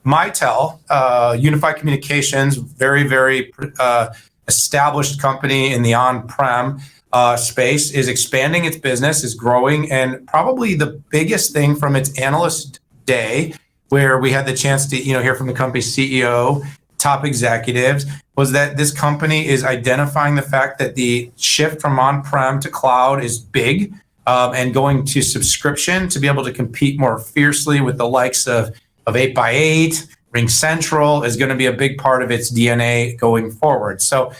Mitel, Unified Communications, very, very established company in the on-prem space, is expanding its business, is growing, and probably the biggest thing from its analyst day, where we had the chance to hear from the company's CEO, top executives, was that this company is identifying the fact that the shift from on-prem to cloud is big, and going to subscription to be able to compete more fiercely with the likes of 8x8, RingCentral is going to be a big part of its DNA going forward. So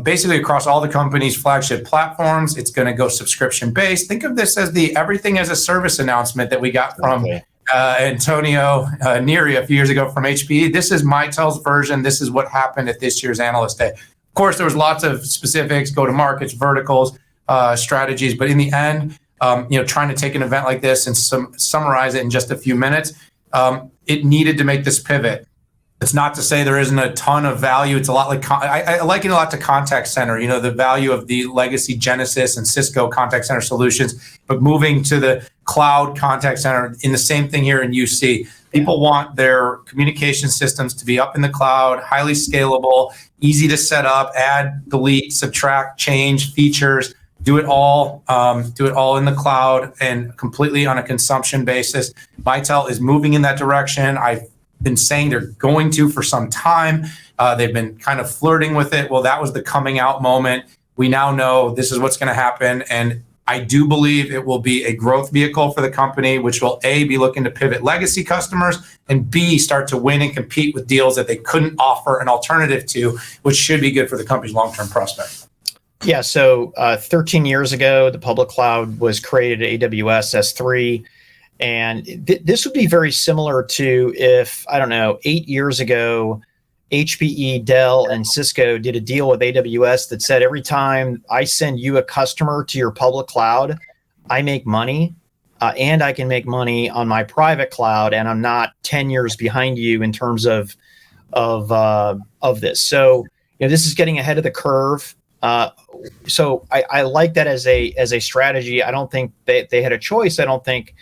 basically across all the company's flagship platforms, it's going to go subscription based. Think of this as the everything as a service announcement that we got from Antonio Neri a few years ago from HPE. This is Mitel's version. This is what happened at this year's Analyst Day. Of course, there was lots of specifics, go-to-markets, verticals, strategies, but in the end, trying to take an event like this and summarize it in just a few minutes, it needed to make this pivot. It's not to say there isn't a ton of value. It's a lot like, I liken it a lot to contact center, the value of the legacy Genesys and Cisco contact center solutions, but moving to the cloud contact center in the same thing here in UC. People want their communication systems to be up in the cloud, highly scalable, easy to set up, add, delete, subtract, change features, do it all in the cloud and completely on a consumption basis. Mitel is moving in that direction. I've been saying they're going to for some time. They've been kind of flirting with it. Well, that was the coming out moment. We now know this is what's going to happen. And I do believe it will be a growth vehicle for the company, which will A, be looking to pivot legacy customers, and B, start to win and compete with deals that they couldn't offer an alternative to, which should be good for the company's long-term prospect. Yeah, so 13 years ago, the public cloud was created at AWS S3. And this would be very similar to if, 8 years ago, HPE, Dell, and Cisco did a deal with AWS that said every time I send you a customer to your public cloud, I make money, and I can make money on my private cloud, and I'm not 10 years behind you in terms of this. So this is getting ahead of the curve. So I like that as a strategy. I don't think they had a choice. I don't think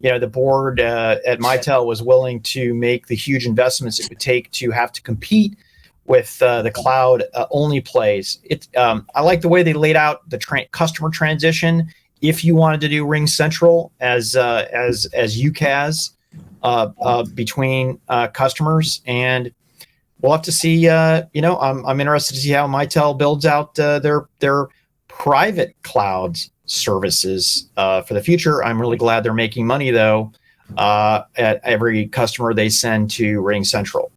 the board at Mitel was willing to make the huge investments it would take to have to compete with the cloud only plays. I like the way they laid out the customer transition. If you wanted to do RingCentral as UCaaS between customers, and we'll have to see. I'm interested to see how Mitel builds out their private clouds services for the future. I'm really glad they're making money though at every customer they send to RingCentral.